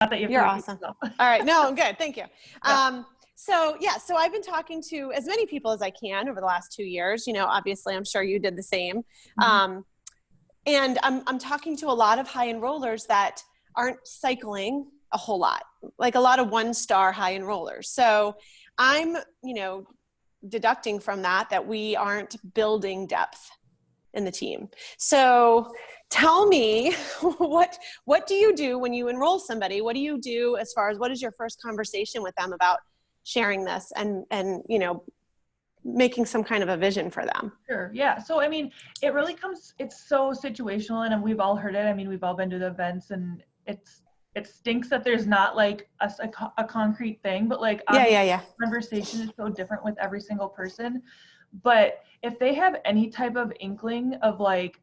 Not that you have You're to awesome. All right. No, I'm good. Thank you. Yeah. So I've been talking to as many people as I can over the last 2 years. Obviously, I'm sure you did the same. Mm-hmm. And I'm talking to a lot of high enrollers that aren't cycling a whole lot, like a lot of 1-star high enrollers. So I'm, deducting from that we aren't building depth in the team. So tell me, what do you do when you enroll somebody? What do you do as far as what is your first conversation with them about sharing this and making some kind of a vision for them? Sure. Yeah. So, it really it's so situational, and we've all heard it. We've all been to the events, and it stinks that there's not like a concrete thing, but like, Yeah. conversation is so different with every single person. But if they have any type of inkling of like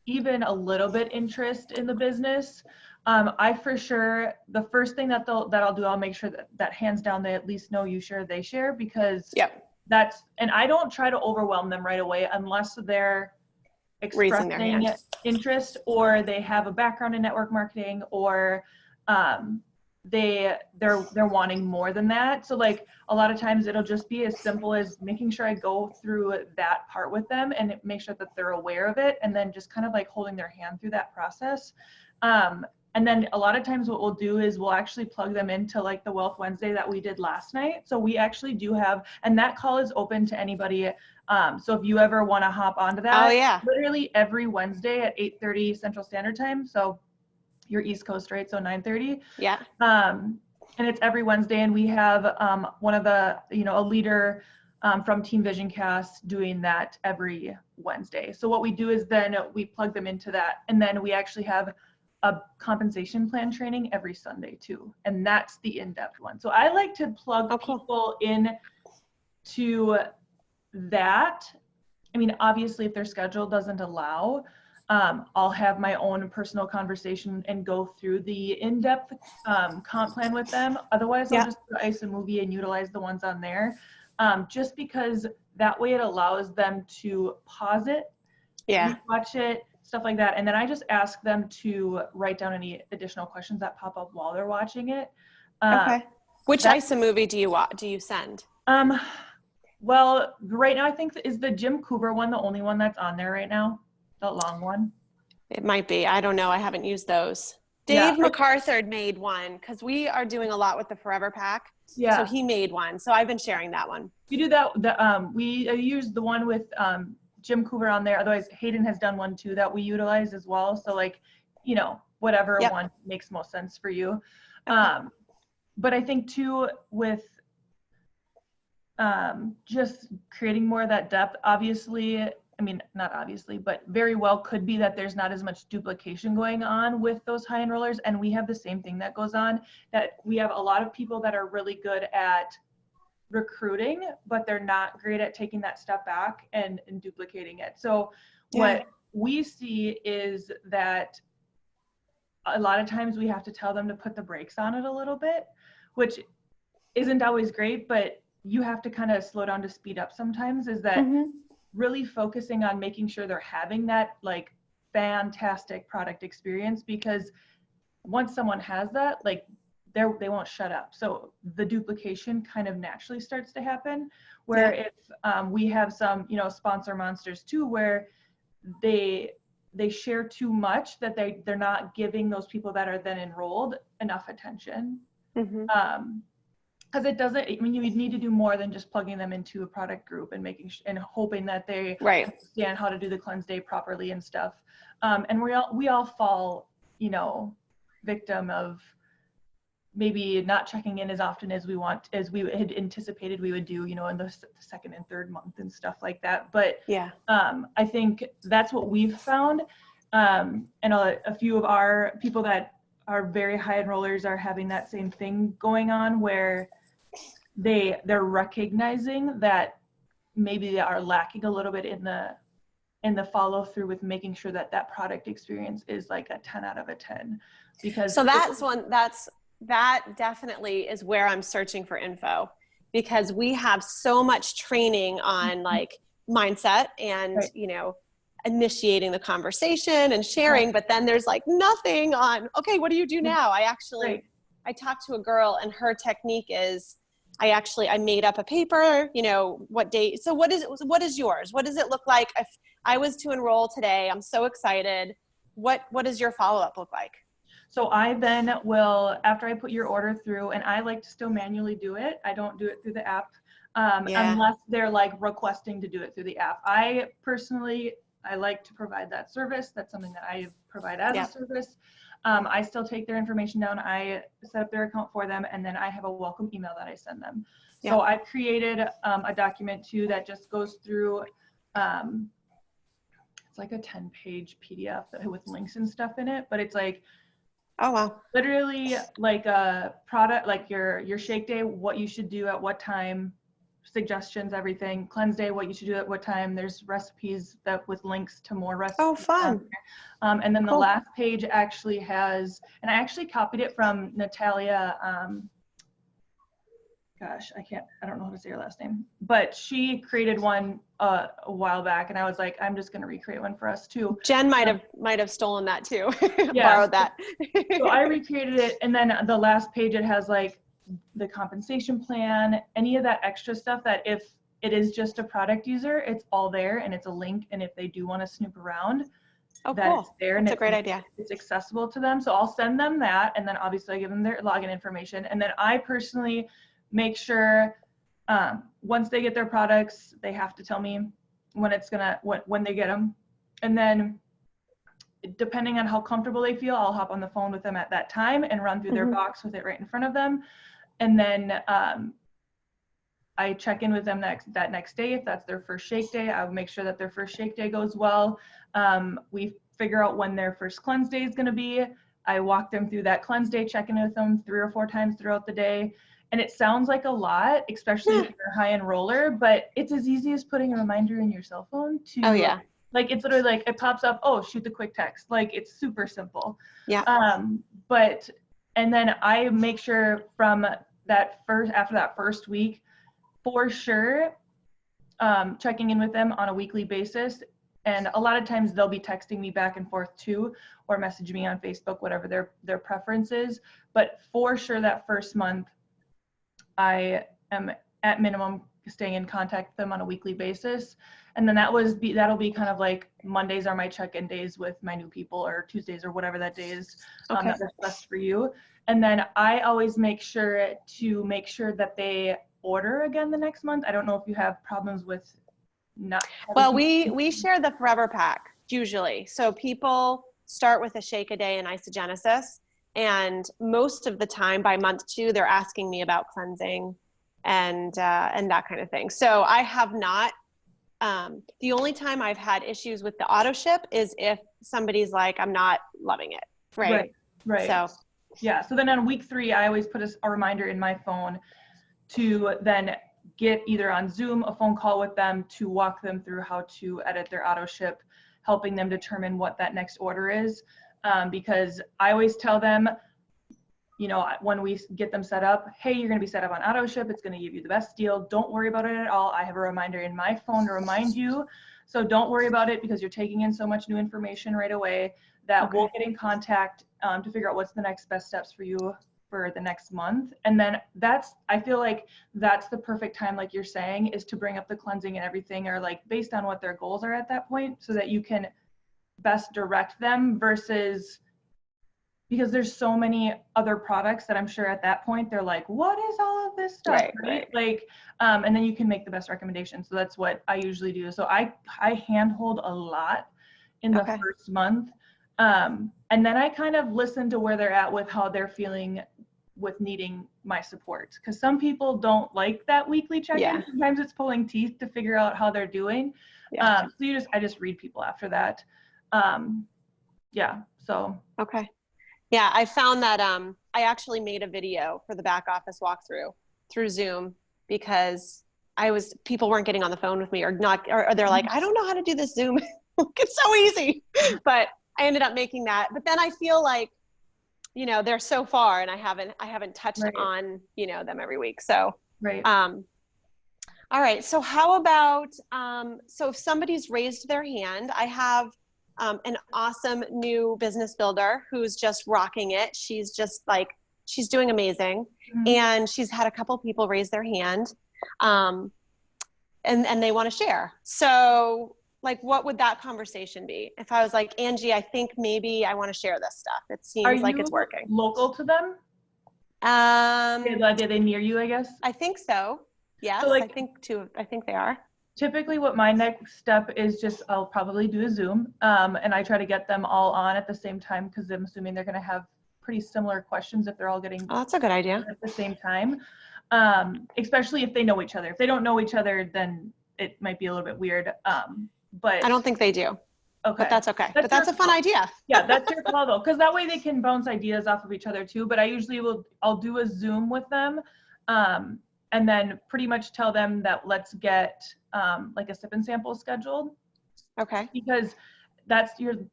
even a little bit interest in the business, I for sure, the first thing that I'll do, I'll make sure that hands down they at least know you share, they share, because and I don't try to overwhelm them right away unless they're Raising their expressing hand. interest, or they have a background in network marketing, or they're wanting more than that. So like a lot of times it'll just be as simple as making sure I go through that part with them and make sure that they're aware of it, and then just kind of like holding their hand through that process. And then a lot of times what we'll do is we'll actually plug them into like the Wealth Wednesday that we did last night. So we actually do have, and that call is open to anybody. So if you ever want to hop onto that, literally every Wednesday at 8:30 Central Standard Time. So you're East Coast, right? So 9:30. Yeah. And it's every Wednesday, and we have one of the, a leader from Team Vision Cast doing that every Wednesday. So what we do is then we plug them into that, and then we actually have a compensation plan training every Sunday too. And that's the in-depth one. So I like to plug people in to that. Obviously if their schedule doesn't allow, I'll have my own personal conversation and go through the in-depth comp plan with them. Otherwise, I'll just ice a movie and utilize the ones on there, just because that way it allows them to pause it, watch it, stuff like that. And then I just ask them to write down any additional questions that pop up while they're watching it. Which ISA movie do you send? Well, right now I think is the Jim Cooper one the only one that's on there right now? The long one? It might be. I don't know. I haven't used those. Dave MacArthur made one because we are doing a lot with the Forever Pack. Yeah. So he made one. So I've been sharing that one. We do that. We use the one with Jim Cooper on there. Otherwise, Hayden has done one too that we utilize as well. So like, whatever one makes most sense for you. But I think too with just creating more of that depth, obviously, not obviously, but very well could be that there's not as much duplication going on with those high enrollers. And we have the same thing that goes on, that we have a lot of people that are really good at recruiting, but they're not great at taking that step back and duplicating it. So what we see is that a lot of times we have to tell them to put the brakes on it a little bit, which isn't always great, but you have to kind of slow down to speed up sometimes, is that really focusing on making sure they're having that like fantastic product experience, because once someone has that, like they won't shut up. So the duplication kind of naturally starts to happen, where if we have some, sponsor monsters too, where they share too much, that they're not giving those people that are then enrolled enough attention. Because it doesn't, you need to do more than just plugging them into a product group and and hoping that they understand how to do the cleanse day properly and stuff. And we all fall, victim of maybe not checking in as often as we had anticipated we would do, in the second and third month and stuff like that. But I think that's what we've found. And a few of our people that are very high enrollers are having that same thing going on, where they're recognizing that maybe they are lacking a little bit in the follow through with making sure that product experience is like a 10 out of a 10. Because that definitely is where I'm searching for info, because we have so much training on like mindset and initiating the conversation and sharing, but then there's like nothing on, okay, what do you do now? I actually I talked to a girl and her technique is I made up a paper, you know, what date. So what is yours? What does it look like if I was to enroll today? I'm so excited. What does your follow-up look like? So I then will, after I put your order through, and I like to still manually do it. I don't do it through the app unless they're like requesting to do it through the app. I personally, I like to provide that service. That's something that I provide as a service. I still take their information down. I set up their account for them, and then I have a welcome email that I send them. So I've created a document too that just goes through, it's like a 10-page PDF with links and stuff in it, but it's like, oh wow, literally like a product, like your shake day, what you should do at what time, suggestions, everything. Cleanse day, what you should do at what time. There's recipes that with links to more recipes. Oh, fun. And then the last page actually has, and I actually copied it from Natalia, gosh, I don't know how to say her last name, but she created one a while back, and I was like, I'm just going to recreate one for us too. Jen might have stolen that too. Borrowed that. So I recreated it, and then the last page, it has like the compensation plan, any of that extra stuff that if it is just a product user, it's all there, and it's a link, and if they do want to snoop around, it's there. And it's a great idea. It's accessible to them. So I'll send them that, and then obviously I give them their login information, and then I personally make sure once they get their products, they have to tell me when when they get them. And then depending on how comfortable they feel, I'll hop on the phone with them at that time and run through their box with it right in front of them. And then I check in with them that next day. If that's their first shake day, I will make sure that their first shake day goes well. We figure out when their first cleanse day is going to be. I walk them through that cleanse day, check in with them 3 or 4 times throughout the day. And it sounds like a lot, especially if you're a high end roller, but it's as easy as putting a reminder in your cell phone to, like, it's literally like, it pops up, oh, shoot the quick text. Like, it's super simple. Yeah. And then I make sure from after that first week, for sure, checking in with them on a weekly basis. And a lot of times they'll be texting me back and forth too, or messaging me on Facebook, whatever their preference is. But for sure that first month, I am at minimum staying in contact with them on a weekly basis. And then that'll be kind of like Mondays are my check-in days with my new people, or Tuesdays or whatever that day is that's best for you. And then I always make sure that they order again the next month. I don't know if you have problems with not. Well, we share the forever pack usually. So people start with a shake a day and isogenesis. And most of the time by month 2, they're asking me about cleansing and that kind of thing. So I have not, the only time I've had issues with the auto ship is if somebody's like, I'm not loving it. Right. So, yeah. So then on week 3, I always put a reminder in my phone to then get either on Zoom, a phone call with them to walk them through how to edit their auto ship, helping them determine what that next order is. Because I always tell them, you know, when we get them set up, hey, you're going to be set up on auto ship. It's going to give you the best deal. Don't worry about it at all. I have a reminder in my phone to remind you. So don't worry about it, because you're taking in so much new information right away that we'll get in contact to figure out what's the next best steps for you for the next month. And then I feel like that's the perfect time, like you're saying, is to bring up the cleansing and everything, or like based on what their goals are at that point, so that you can best direct them, versus, because there's so many other products that I'm sure at that point they're like, what is all of this stuff, right? Like, and then you can make the best recommendation. So that's what I usually do. So I handhold a lot in the first month, and then I kind of listen to where they're at with how they're feeling with needing my support, because some people don't like that weekly check-in. Sometimes it's pulling teeth to figure out how they're doing. So I just read people after that. So. Okay. Yeah. I found that, I actually made a video for the back office walkthrough through Zoom, because people weren't getting on the phone with me, or they're like, I don't know how to do this Zoom. It's so easy, but I ended up making that. But then I feel like, you know, they're so far, and I haven't touched on, you know, them every week. So, all right. So how about, so if somebody's raised their hand, I have an awesome new business builder who's just rocking it. She's just like, she's doing amazing. And she's had a couple people raise their hand, and they want to share. So like, what would that conversation be? If I was like, Angie, I think maybe I want to share this stuff. It seems like it's working. Local to them? Did they near you, I guess? I think so. Yes, so I think they are. Typically what my next step is just, I'll probably do a Zoom, and I try to get them all on at the same time, because I'm assuming they're going to have pretty similar questions if they're all getting that's a good idea at the same time, especially if they know each other. If they don't know each other, then it might be a little bit weird, but I don't think they do. Okay, but that's okay. But that's a fun idea. Yeah, that's your call though, because that way they can bounce ideas off of each other too. But I usually I'll do a Zoom with them, and then pretty much tell them that let's get like a sip and sample scheduled. Okay. Because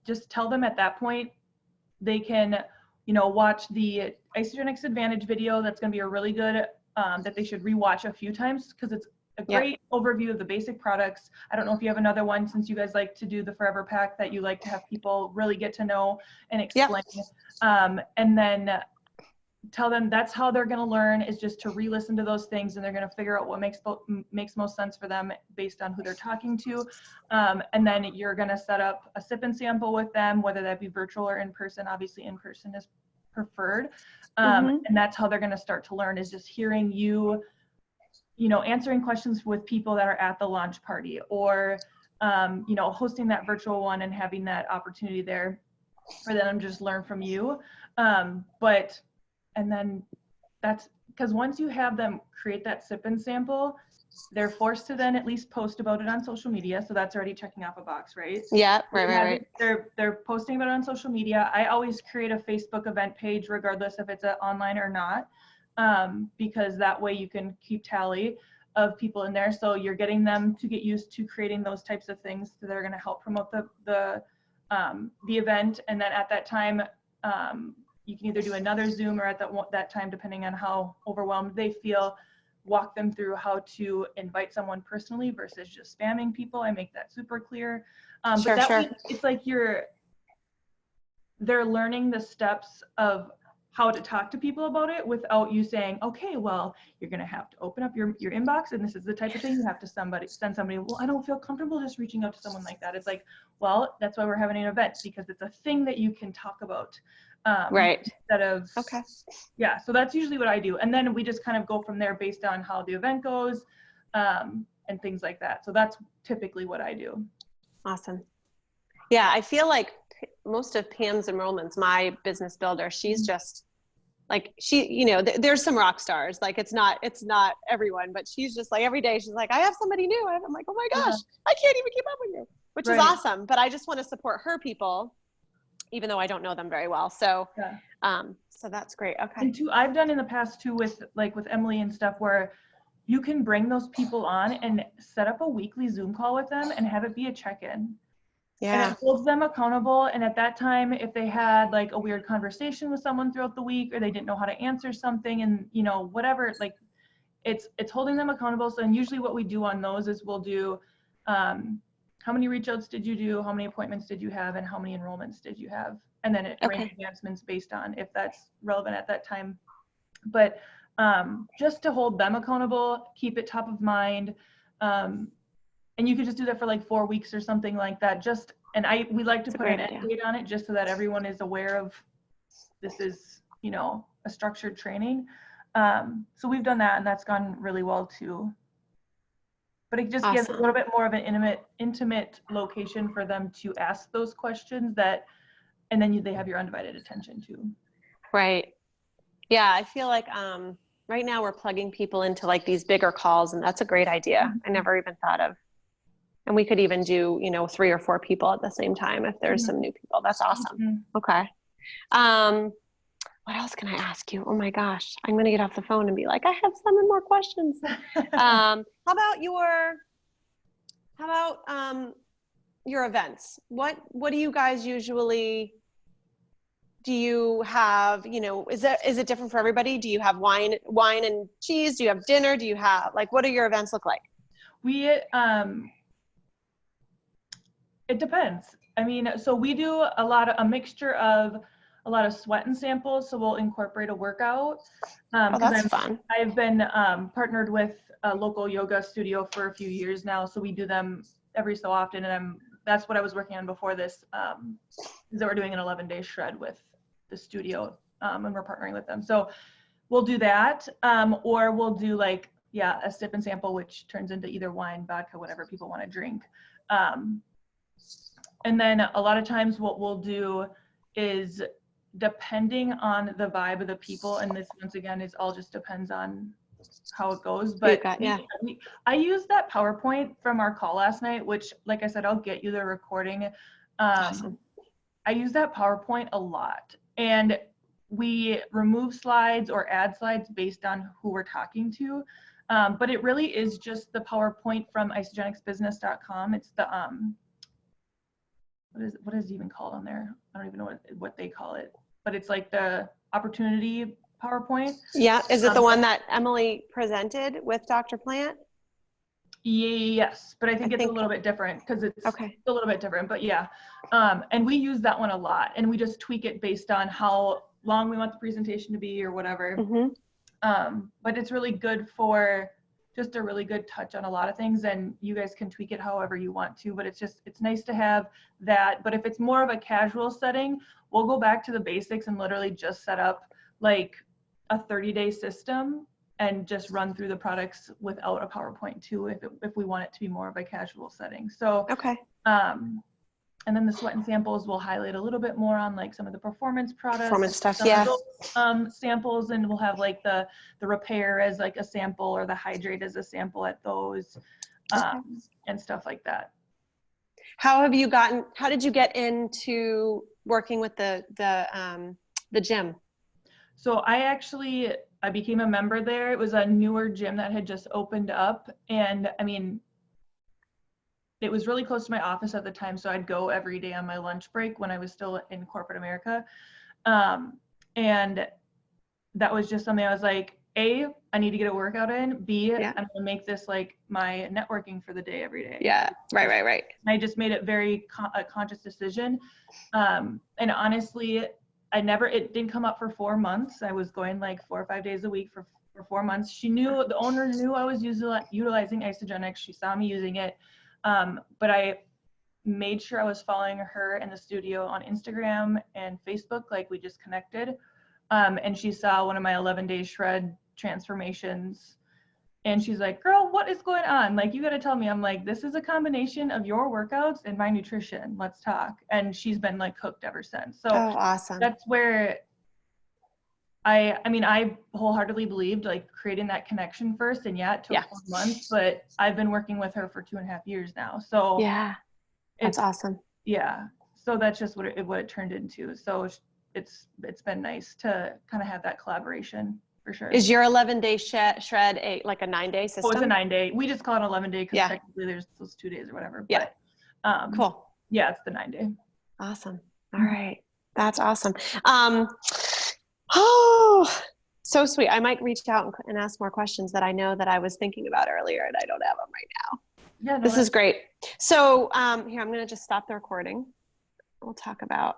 just tell them at that point they can, watch the Isagenix Advantage video. That's going to be a really good that they should rewatch a few times, because it's a great overview of the basic products. I don't know if you have another one, since you guys like to do the Forever Pack, that you like to have people really get to know and explain. And then tell them that's how they're going to learn, is just to re-listen to those things, and they're going to figure out what makes most sense for them based on who they're talking to. And then you're going to set up a sip and sample with them, whether that be virtual or in person. Obviously in person is preferred. And that's how they're going to start to learn, is just hearing you answering questions with people that are at the launch party, or hosting that virtual one and having that opportunity there for them to just learn from you. And then that's because once you have them create that sip and sample, they're forced to then at least post about it on social media. So that's already checking off a box, right? Yeah, right. They're posting about it on social media. I always create a Facebook event page, regardless if it's online or not, because that way you can keep tally of people in there. So you're getting them to get used to creating those types of things that are going to help promote the event. And then at that time, you can either do another Zoom, or at that time, depending on how overwhelmed they feel, walk them through how to invite someone personally versus just spamming people. I make that super clear. But that way, it's like they're learning the steps of how to talk to people about it without you saying, okay, well, you're going to have to open up your inbox, and this is the type of thing you have to send somebody. Well, I don't feel comfortable just reaching out to someone like that. It's like, well, that's why we're having an event, because it's a thing that you can talk about. Right. Instead of, okay. Yeah. So that's usually what I do. And then we just kind of go from there based on how the event goes, and things like that. So that's typically what I do. Awesome. Yeah. I feel like most of Pam's enrollments, my business builder, she's just like, there's some rock stars, like it's not everyone, but she's just like, every day she's like, I have somebody new. I'm like, oh my gosh, I can't even keep up with you, which is awesome. But I just want to support her people, even though I don't know them very well. So, so that's great. Okay. And I've done in the past too, with Emily and stuff, where you can bring those people on and set up a weekly Zoom call with them and have it be a check-in. Yeah. And it holds them accountable. And at that time, if they had like a weird conversation with someone throughout the week, or they didn't know how to answer something, and whatever, like it's holding them accountable. So, and usually what we do on those is we'll do, how many reach outs did you do? How many appointments did you have? And how many enrollments did you have? And then it range advancements based on if that's relevant at that time. But just to hold them accountable, keep it top of mind. And you could just do that for like 4 weeks or something like that. We like to put an end date on it, just so that everyone is aware of this is, a structured training. So we've done that, and that's gone really well too. But it just gives a little bit more of an intimate location for them to ask those questions and then they have your undivided attention too. Right. Yeah. I feel like, right now we're plugging people into like these bigger calls, and that's a great idea. I never even thought of, and we could even do, 3 or 4 people at the same time if there's some new people. That's awesome. Okay. What else can I ask you? Oh my gosh, I'm going to get off the phone and be like, I have 7 more questions. How about your events? What do you guys usually, do you have, is it different for everybody? Do you have wine and cheese? Do you have dinner? Do you have, like, what do your events look like? It depends. I mean, so we do a mixture of a lot of sweat and samples. So we'll incorporate a workout. Oh, that's fun. I've been partnered with a local yoga studio for a few years now. So we do them every so often. And that's what I was working on before this, is that we're doing an 11-day shred with the studio, and we're partnering with them. So we'll do that, or we'll do like, a sip and sample, which turns into either wine, vodka, whatever people want to drink. And then a lot of times what we'll do is, depending on the vibe of the people, and this once again is all just depends on how it goes, but I used that PowerPoint from our call last night, which, like I said, I'll get you the recording. Awesome. I use that PowerPoint a lot, and we remove slides or add slides based on who we're talking to. But it really is just the PowerPoint from isogenicsbusiness.com. It's the, what is it even called on there? I don't even know what they call it, but it's like the opportunity PowerPoint. Yeah. Is it the one that Emily presented with Dr. Plant? Yes, but I think it's a little bit different because it's a little bit different, but yeah. And we use that one a lot, and we just tweak it based on how long we want the presentation to be or whatever. But it's really good for just a really good touch on a lot of things, and you guys can tweak it however you want to, but it's nice to have that. But if it's more of a casual setting, we'll go back to the basics and literally just set up like a 30-day system and just run through the products without a PowerPoint too, if we want it to be more of a casual setting. So, and then the sweat and samples will highlight a little bit more on like some of the performance products. Performance stuff, samples, and we'll have like the repair as like a sample, or the hydrate as a sample at those, and stuff like that. How did you get into working with the gym? So I became a member there. It was a newer gym that had just opened up, and I mean, it was really close to my office at the time, so I'd go every day on my lunch break when I was still in corporate America. And that was just something I was like, A, I need to get a workout in. B, I'm gonna make this like my networking for the day every day. Yeah, right. And I just made it very a conscious decision. And honestly, it didn't come up for 4 months. I was going like 4 or 5 days a week for 4 months. The owner knew I was utilizing Isogenics. She saw me using it. But I made sure I was following her in the studio on Instagram and Facebook, like we just connected. And she saw one of my 11-day shred transformations, and she's like, girl, what is going on? Like, you got to tell me. I'm like, this is a combination of your workouts and my nutrition. Let's talk. And she's been like hooked ever since. So awesome. That's where I wholeheartedly believed like creating that connection first, and it took 4 months, but I've been working with her for 2.5 years now. So that's awesome. Yeah. So that's just what it turned into. So it's been nice to kind of have that collaboration for sure. Is your 11-day shred like a 9-day system? Oh, it's a 9-day. We just call it 11-day because technically there's those 2 days or whatever. Yeah. But, cool. Yeah, it's the 9-day. Awesome. All right. That's awesome. Oh, so sweet. I might reach out and ask more questions that I know that I was thinking about earlier and I don't have them right now. Yeah, no, this is great. So here, I'm going to just stop the recording. We'll talk about